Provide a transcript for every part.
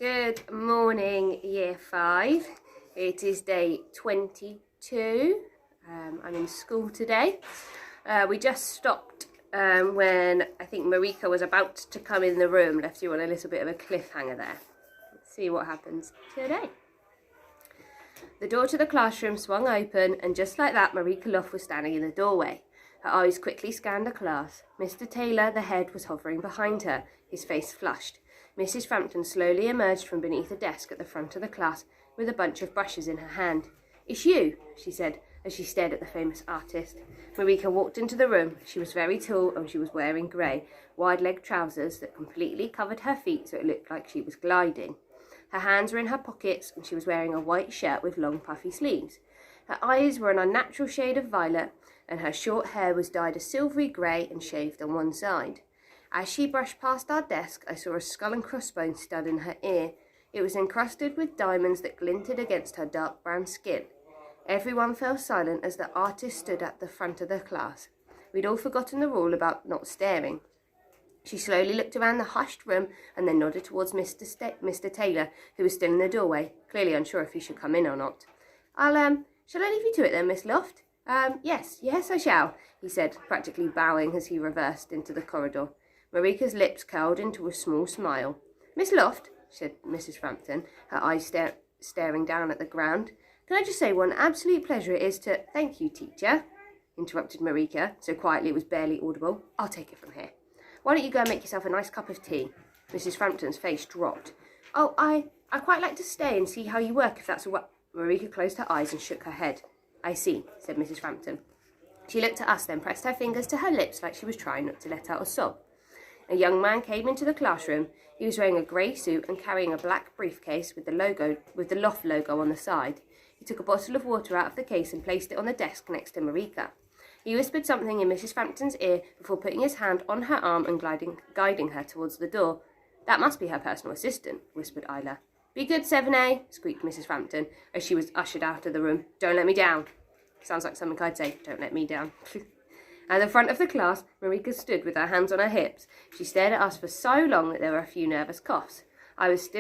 Good morning, Year 5. It is day 22. I'm in school today. We just stopped when I think Marika was about to come in the room. Left you on a little bit of a cliffhanger there. Let's see what happens today. The door to the classroom swung open, and just like that, Marika Luff was standing in the doorway. Her eyes quickly scanned the class. Mr. Taylor, the head, was hovering behind her, his face flushed. Mrs. Frampton slowly emerged from beneath a desk at the front of the class with a bunch of brushes in her hand. "It's you," she said, as she stared at the famous artist. Marika walked into the room. She was very tall and she was wearing grey, wide-legged trousers that completely covered her feet so it looked like she was gliding. Her hands were in her pockets and she was wearing a white shirt with long puffy sleeves. Her eyes were an unnatural shade of violet and her short hair was dyed a silvery grey and shaved on one side. As she brushed past our desk, I saw a skull and crossbones stud in her ear. It was encrusted with diamonds that glinted against her dark brown skin. Everyone fell silent as the artist stood at the front of the class. We'd all forgotten the rule about not staring. She slowly looked around the hushed room and then nodded towards Mr. Taylor, who was still in the doorway, clearly unsure if he should come in or not. Shall I leave you to it then, Miss Loft? Yes, I shall, he said, practically bowing as he reversed into the corridor. Marika's lips curled into a small smile. "Miss Loft," said Mrs. Frampton, her eyes staring down at the ground. "Can I just say what an absolute pleasure it is to—" "Thank you, teacher," interrupted Marika, so quietly it was barely audible. "I'll take it from here. Why don't you go and make yourself a nice cup of tea?" Mrs. Frampton's face dropped. "Oh, I'd quite like to stay and see how you work, if that's all right." Marika closed her eyes and shook her head. "I see," said Mrs. Frampton. She looked at us, then pressed her fingers to her lips like she was trying not to let out a sob. A young man came into the classroom. He was wearing a grey suit and carrying a black briefcase with the Loft logo on the side. He took a bottle of water out of the case and placed it on the desk next to Marika. He whispered something in Mrs. Frampton's ear before putting his hand on her arm and guiding her towards the door. "That must be her personal assistant," whispered Isla. "Be good, 7A, squeaked Mrs. Frampton as she was ushered out of the room. "Don't let me down." Sounds like something I'd say, "Don't let me down." At the front of the class, Marika stood with her hands on her hips. She stared at us for so long that there were a few nervous coughs. I was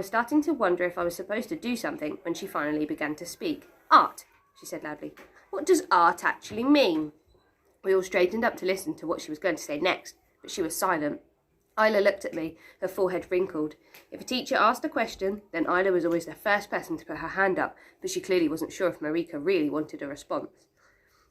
starting to wonder if I was supposed to do something when she finally began to speak. "Art," she said loudly. "What does art actually mean?" We all straightened up to listen to what she was going to say next, but she was silent. Isla looked at me, her forehead wrinkled. If a teacher asked a question, then Isla was always the first person to put her hand up, but she clearly wasn't sure if Marika really wanted a response.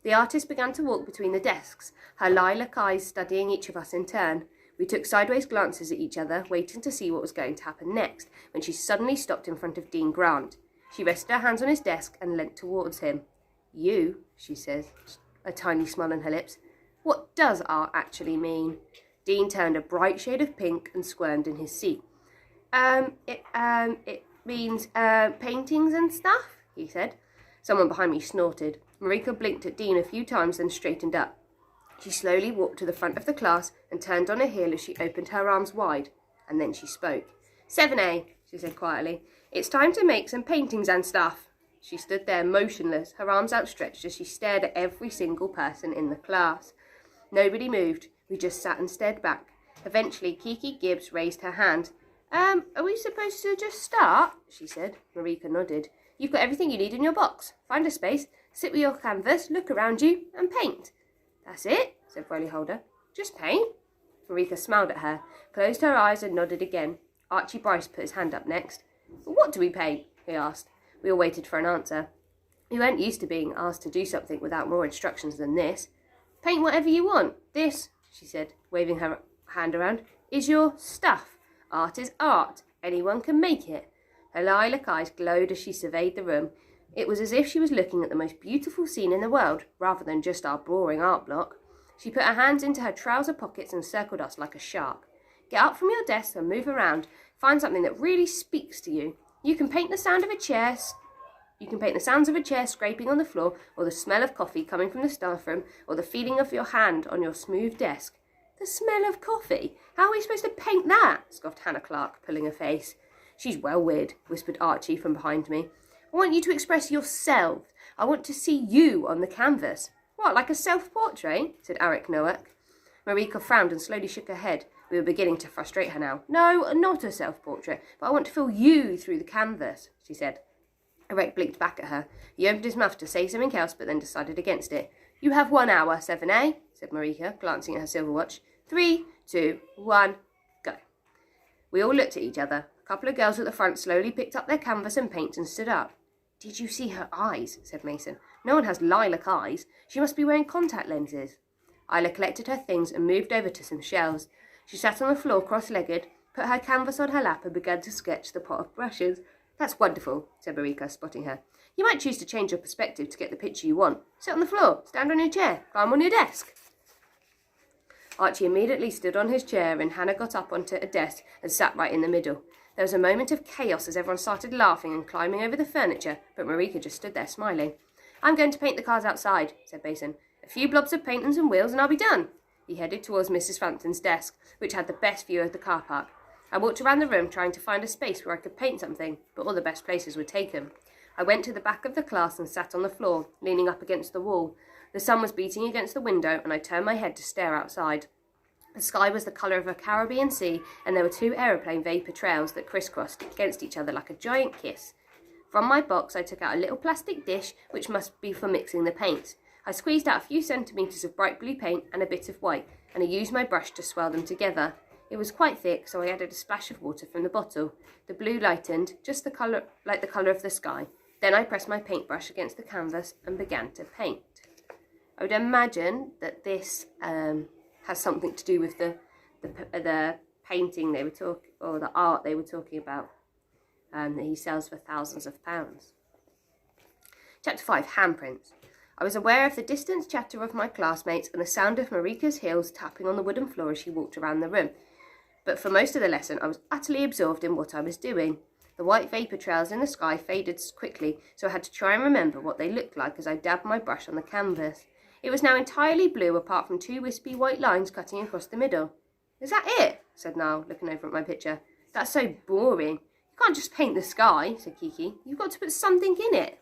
The artist began to walk between the desks, her lilac eyes studying each of us in turn. We took sideways glances at each other, waiting to see what was going to happen next, when she suddenly stopped in front of Dean Grant. She rested her hands on his desk and leant towards him. "You," she said, a tiny smile on her lips. "What does art actually mean?" Dean turned a bright shade of pink and squirmed in his seat. It means paintings and stuff," he said. Someone behind me snorted. Marika blinked at Dean a few times, then straightened up. She slowly walked to the front of the class and turned on a heel as she opened her arms wide. And then she spoke. 7A, she said quietly. "It's time to make some paintings and stuff." She stood there motionless, her arms outstretched as she stared at every single person in the class. Nobody moved. We just sat and stared back. Eventually, Kiki Gibbs raised her hand. Are we supposed to just start?" she said. Marika nodded. "You've got everything you need in your box. Find a space, sit with your canvas, look around you, and paint." "That's it," said Riley Holder. "Just paint?" Marika smiled at her, closed her eyes and nodded again. Archie Bryce put his hand up next. "What do we paint?" he asked. We all waited for an answer. We weren't used to being asked to do something without more instructions than this. "Paint whatever you want. This," she said, waving her hand around, "is your stuff. Art is art. Anyone can make it." Her lilac eyes glowed as she surveyed the room. It was as if she was looking at the most beautiful scene in the world, rather than just our boring art block. She put her hands into her trouser pockets and circled us like a shark. "Get up from your desk and move around. Find something that really speaks to you. You can paint the sounds of a chair scraping on the floor, or the smell of coffee coming from the staff room, or the feeling of your hand on your smooth desk." "The smell of coffee? How are we supposed to paint that?" scoffed Hannah Clark, pulling a face. "She's well weird," whispered Archie from behind me. "I want you to express yourself. I want to see you on the canvas." "What, like a self-portrait?" said Eric Nowak. Marika frowned and slowly shook her head. We were beginning to frustrate her now. "No, not a self-portrait, but I want to feel you through the canvas," she said. Eric blinked back at her. He opened his mouth to say something else, but then decided against it. "You have 1 hour, 7A," said Marika, glancing at her silver watch. 3, 2, 1, go. We all looked at each other. A couple of girls at the front slowly picked up their canvas and paint and stood up. "Did you see her eyes?" said Mason. "No one has lilac eyes. She must be wearing contact lenses." Isla collected her things and moved over to some shelves. She sat on the floor cross-legged, put her canvas on her lap and began to sketch the pot of brushes. "That's wonderful," said Marika, spotting her. "You might choose to change your perspective to get the picture you want. Sit on the floor, stand on your chair, climb on your desk." Archie immediately stood on his chair and Hannah got up onto a desk and sat right in the middle. There was a moment of chaos as everyone started laughing and climbing over the furniture, but Marika just stood there smiling. "I'm going to paint the cars outside," said Mason. "A few blobs of paint and some wheels and I'll be done." He headed towards Mrs. Frampton's desk, which had the best view of the car park. I walked around the room trying to find a space where I could paint something, but all the best places were taken. I went to the back of the class and sat on the floor, leaning up against the wall. The sun was beating against the window and I turned my head to stare outside. The sky was the colour of a Caribbean sea and there were 2 aeroplane vapour trails that crisscrossed against each other like a giant kiss. From my box I took out a little plastic dish, which must be for mixing the paints. I squeezed out a few centimetres of bright blue paint and a bit of white, and I used my brush to swirl them together. It was quite thick, so I added a splash of water from the bottle. The blue lightened, just the colour, like the colour of the sky. Then I pressed my paintbrush against the canvas and began to paint. I would imagine that this has something to do with the painting they were or the art they were talking about, that he sells for thousands of pounds. Chapter 5, Handprints. I was aware of the distant chatter of my classmates and the sound of Marika's heels tapping on the wooden floor as she walked around the room. But for most of the lesson, I was utterly absorbed in what I was doing. The white vapour trails in the sky faded quickly, so I had to try and remember what they looked like as I dabbed my brush on the canvas. It was now entirely blue, apart from 2 wispy white lines cutting across the middle. "Is that it?" said Niall, looking over at my picture. "That's so boring. You can't just paint the sky," said Kiki. "You've got to put something in it."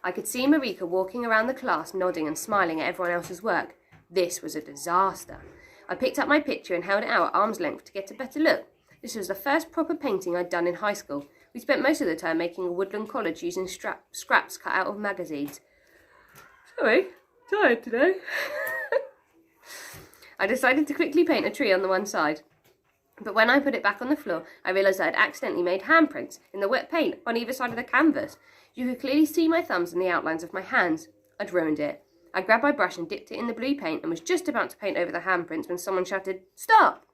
I could see Marika walking around the class, nodding and smiling at everyone else's work. This was a disaster. I picked up my picture and held it out at arm's length to get a better look. This was the first proper painting I'd done in high school. We spent most of the time making a woodland college using scraps cut out of magazines. Sorry, tired today. I decided to quickly paint a tree on the one side. But when I put it back on the floor, I realised I had accidentally made handprints in the wet paint on either side of the canvas. You could clearly see my thumbs and the outlines of my hands. I'd ruined it. I grabbed my brush and dipped it in the blue paint and was just about to paint over the handprints when someone shouted, "Stop!"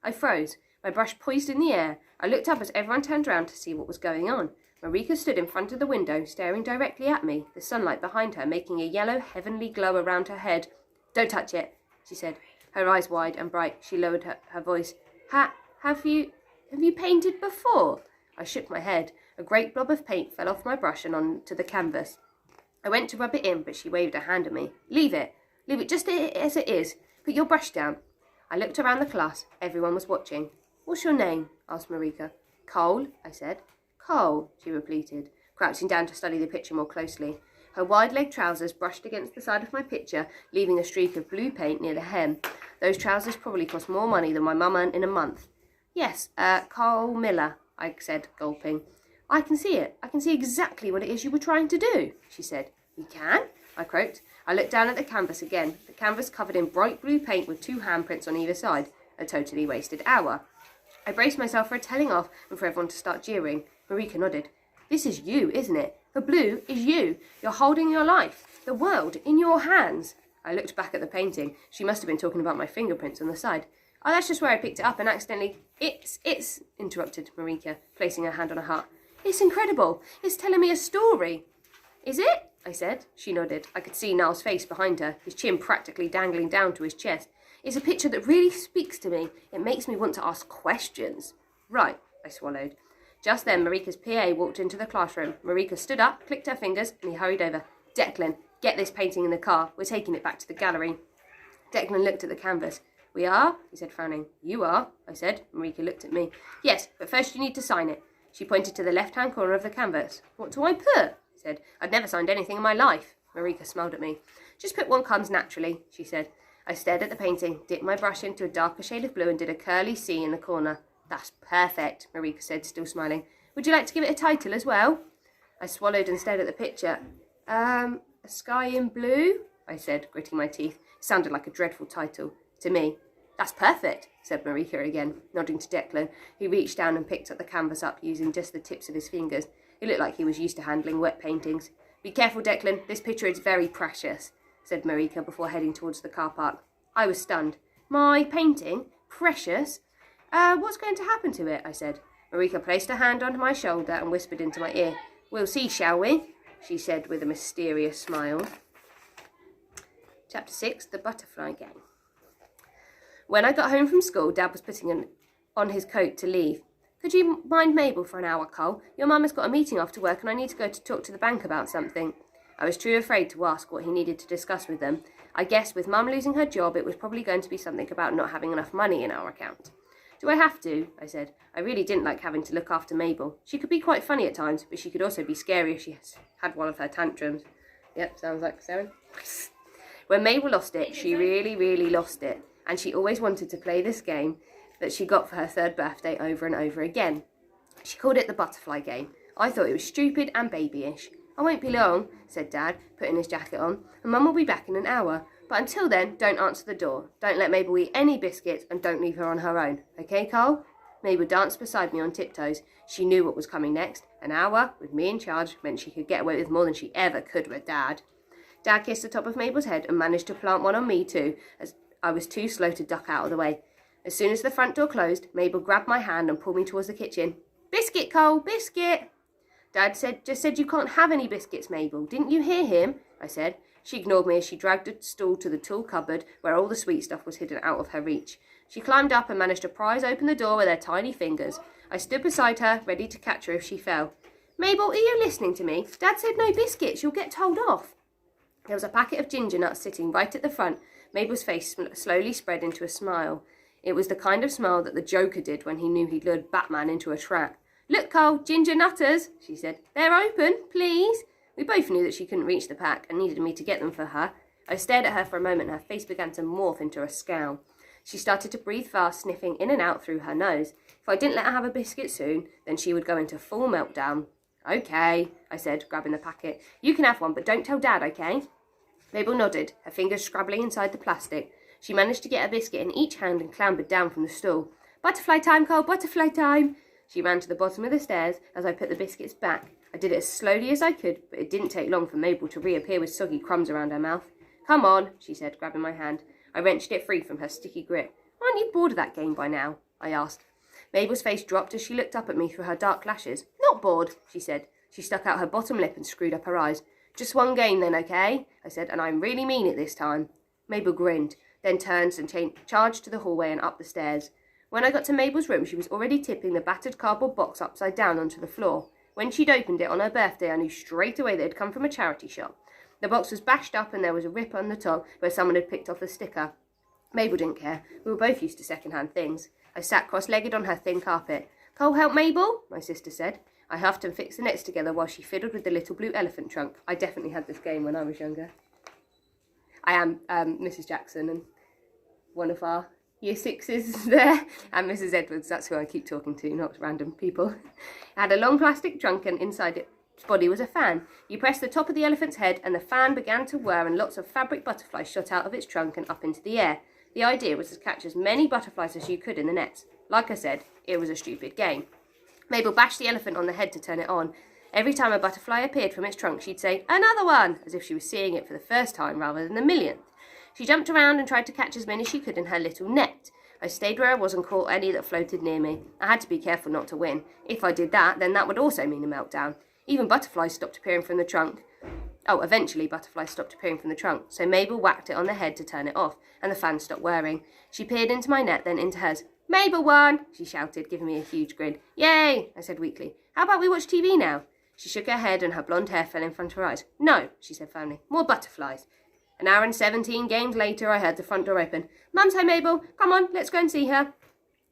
I froze, my brush poised in the air. I looked up as everyone turned round to see what was going on. Marika stood in front of the window, staring directly at me, the sunlight behind her making a yellow, heavenly glow around her head. "Don't touch it," she said, her eyes wide and bright. She lowered her voice. Have you painted before?" I shook my head. A great blob of paint fell off my brush and onto the canvas. I went to rub it in, but she waved a hand at me. Leave it just as it is. Put your brush down." I looked around the class. Everyone was watching. "What's your name?" asked Marika. "Cole," I said. "Cole," she repeated, crouching down to study the picture more closely. Her wide-leg trousers brushed against the side of my picture, leaving a streak of blue paint near the hem. Those trousers probably cost more money than my mum earned in a month. "Yes, Cole Miller," I said, gulping. "I can see it. I can see exactly what it is you were trying to do," she said. "You can?" I croaked. I looked down at the canvas again, the canvas covered in bright blue paint with 2 handprints on either side. A totally wasted hour. I braced myself for a telling off and for everyone to start jeering. Marika nodded. "This is you, isn't it? The blue is you. You're holding your life, the world, in your hands." I looked back at the painting. She must have been talking about my fingerprints on the side. "Oh, that's just where I picked it up and accidentally—" It's, interrupted Marika, placing her hand on her heart. "It's incredible. It's telling me a story." "Is it?" I said. She nodded. I could see Niall's face behind her, his chin practically dangling down to his chest. "It's a picture that really speaks to me. It makes me want to ask questions." "Right," I swallowed. Just then, Marika's PA walked into the classroom. Marika stood up, clicked her fingers, and he hurried over. "Declan, get this painting in the car. We're taking it back to the gallery." Declan looked at the canvas. "We are?" he said, frowning. "You are," I said. Marika looked at me. "Yes, but first you need to sign it." She pointed to the left-hand corner of the canvas. "What do I put?" I said. "I'd never signed anything in my life." Marika smiled at me. "Just put what comes naturally," she said. I stared at the painting, dipped my brush into a darker shade of blue and did a curly C in the corner. That's perfect, Marika said, still smiling. Would you like to give it a title as well? I swallowed and stared at the picture. A Sky in Blue, I said, gritting my teeth. It sounded like a dreadful title to me. That's perfect, said Marika again, nodding to Declan, who reached down and picked up the canvas up using just the tips of his fingers. He looked like he was used to handling wet paintings. Be careful, Declan, this picture is very precious, said Marika before heading towards the car park. I was stunned. My painting? Precious? What's going to happen to it? I said. Marika placed her hand on my shoulder and whispered into my ear. We'll see, shall we? She said with a mysterious smile. Chapter 6, The Butterfly Game. When I got home from school, Dad was putting on his coat to leave. Could you mind Mabel for an hour, Cole? Your mum has got a meeting after work and I need to go to talk to the bank about something. I was too afraid to ask what he needed to discuss with them. I guessed with Mum losing her job, it was probably going to be something about not having enough money in our account. Do I have to? I said. I really didn't like having to look after Mabel. She could be quite funny at times, but she could also be scary if she had one of her tantrums. Yep, sounds like Sarah. When Mabel lost it, she really, really lost it. And she always wanted to play this game that she got for her 3rd birthday over and over again. She called it the butterfly game. I thought it was stupid and babyish. I won't be long, said Dad, putting his jacket on, and Mum will be back in an hour. But until then, don't answer the door. Don't let Mabel eat any biscuits and don't leave her on her own. Okay, Cole? Mabel danced beside me on tiptoes. She knew what was coming next. An hour, with me in charge, meant she could get away with more than she ever could with Dad. Dad kissed the top of Mabel's head and managed to plant one on me too, as I was too slow to duck out of the way. As soon as the front door closed, Mabel grabbed my hand and pulled me towards the kitchen. Biscuit, Cole, biscuit! Dad just said you can't have any biscuits, Mabel. Didn't you hear him? I said. She ignored me as she dragged a stool to the tool cupboard where all the sweet stuff was hidden out of her reach. She climbed up and managed to prise open the door with her tiny fingers. I stood beside her, ready to catch her if she fell. Mabel, are you listening to me? Dad said no biscuits. You'll get told off. There was a packet of ginger nuts sitting right at the front. Mabel's face slowly spread into a smile. It was the kind of smile that the Joker did when he knew he'd lured Batman into a trap. Look, Cole, ginger nutters, she said. They're open, please. We both knew that she couldn't reach the pack and needed me to get them for her. I stared at her for a moment and her face began to morph into a scowl. She started to breathe fast, sniffing in and out through her nose. If I didn't let her have a biscuit soon, then she would go into full meltdown. Okay, I said, grabbing the packet. You can have one, but don't tell Dad, okay? Mabel nodded, her fingers scrabbling inside the plastic. She managed to get a biscuit in each hand and clambered down from the stool. Butterfly time, Cole, butterfly time! She ran to the bottom of the stairs as I put the biscuits back. I did it as slowly as I could, but it didn't take long for Mabel to reappear with soggy crumbs around her mouth. Come on, she said, grabbing my hand. I wrenched it free from her sticky grip. Aren't you bored of that game by now? I asked. Mabel's face dropped as she looked up at me through her dark lashes. Not bored, she said. She stuck out her bottom lip and screwed up her eyes. Just one game then, okay? I said, and I really mean it this time. Mabel grinned, then turned and charged to the hallway and up the stairs. When I got to Mabel's room, she was already tipping the battered cardboard box upside down onto the floor. When she'd opened it on her birthday, I knew straight away that it had come from a charity shop. The box was bashed up and there was a rip on the top where someone had picked off the sticker. Mabel didn't care. We were both used to second-hand things. I sat cross-legged on her thin carpet. Cole, help Mabel, my sister said. I huffed and fixed the nets together while she fiddled with the little blue elephant trunk. I definitely had this game when I was younger. I am Mrs. Jackson, and one of our Year 6s is there, and Mrs. Edwards, that's who I keep talking to, not random people. It had a long plastic trunk and inside its body was a fan. You pressed the top of the elephant's head and the fan began to whir and lots of fabric butterflies shot out of its trunk and up into the air. The idea was to catch as many butterflies as you could in the nets. Like I said, it was a stupid game. Mabel bashed the elephant on the head to turn it on. Every time a butterfly appeared from its trunk, she'd say, "Another one," as if she was seeing it for the first time rather than the millionth. She jumped around and tried to catch as many as she could in her little net. I stayed where I was and caught any that floated near me. I had to be careful not to win. If I did that, then that would also mean a meltdown. Even butterflies stopped appearing from the trunk. Eventually butterflies stopped appearing from the trunk, so Mabel whacked it on the head to turn it off, and the fan stopped whirring. She peered into my net, then into hers. "Mabel won!" she shouted, giving me a huge grin. "Yay!" I said weakly. "How about we watch TV now?" She shook her head and her blonde hair fell in front of her eyes. "No," she said firmly. "More butterflies." An hour and 17 games later, I heard the front door open. "Mum's home, Mabel. Come on, let's go and see her."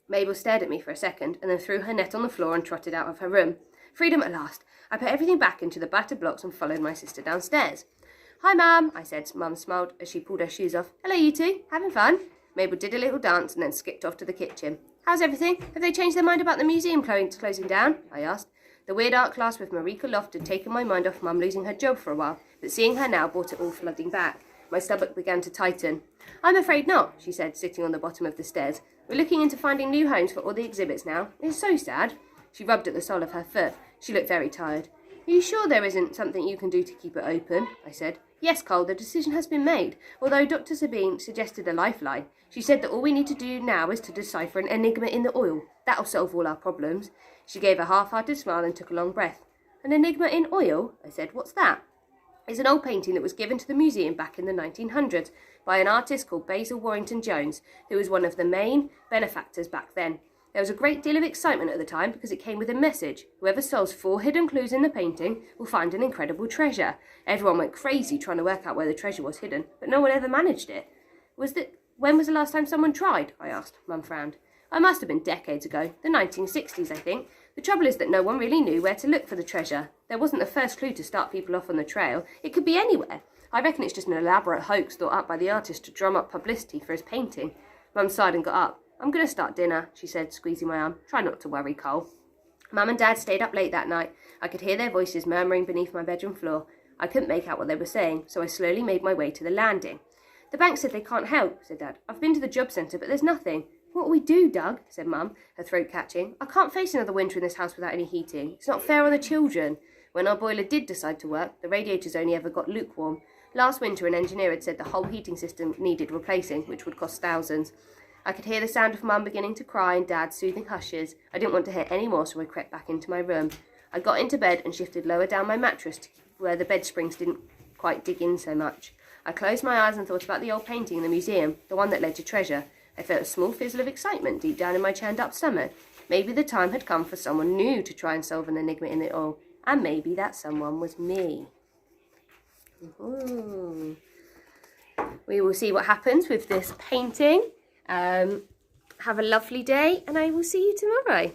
Mabel stared at me for a second, and then threw her net on the floor and trotted out of her room. Freedom at last. I put everything back into the battered blocks and followed my sister downstairs. "Hi, Mum," I said. Mum smiled as she pulled her shoes off. "Hello, you two. Having fun?" Mabel did a little dance and then skipped off to the kitchen. "How's everything? Have they changed their mind about the museum closing down?" I asked. The weird art class with Marika Loft had taken my mind off Mum losing her job for a while, but seeing her now brought it all flooding back. My stomach began to tighten. "I'm afraid not," she said, sitting on the bottom of the stairs. "We're looking into finding new homes for all the exhibits now. It's so sad." She rubbed at the sole of her foot. She looked very tired. "Are you sure there isn't something you can do to keep it open?" I said. "Yes, Cole, the decision has been made, although Dr. Sabine suggested a lifeline. She said that all we need to do now is to decipher an enigma in the oil. That'll solve all our problems." She gave a half-hearted smile and took a long breath. "An enigma in oil?" I said. "What's that?" "It's an old painting that was given to the museum back in the 1900s by an artist called Basil Warrington Jones, who was one of the main benefactors back then. There was a great deal of excitement at the time because it came with a message. Whoever solves 4 hidden clues in the painting will find an incredible treasure. Everyone went crazy trying to work out where the treasure was hidden, but no one ever managed it." When was the last time someone tried?" I asked. Mum frowned. "I must have been decades ago, the 1960s, I think. The trouble is that no one really knew where to look for the treasure. There wasn't the first clue to start people off on the trail. It could be anywhere. I reckon it's just an elaborate hoax thought up by the artist to drum up publicity for his painting." Mum sighed and got up. "I'm going to start dinner," she said, squeezing my arm. "Try not to worry, Cole." Mum and Dad stayed up late that night. I could hear their voices murmuring beneath my bedroom floor. I couldn't make out what they were saying, so I slowly made my way to the landing. "The bank said they can't help," said Dad. "I've been to the job centre, but there's nothing." "What'll we do, Doug?" said Mum, her throat catching. "I can't face another winter in this house without any heating. It's not fair on the children." When our boiler did decide to work, the radiators only ever got lukewarm. Last winter, an engineer had said the whole heating system needed replacing, which would cost thousands. I could hear the sound of Mum beginning to cry and Dad soothing hushes. I didn't want to hear any more, so I crept back into my room. I got into bed and shifted lower down my mattress to where the bed springs didn't quite dig in so much. I closed my eyes and thought about the old painting in the museum, the one that led to treasure. I felt a small fizzle of excitement deep down in my churned-up stomach. Maybe the time had come for someone new to try and solve an enigma in the oil, and maybe that someone was me. Ooh. We will see what happens with this painting. Have a lovely day, and I will see you tomorrow.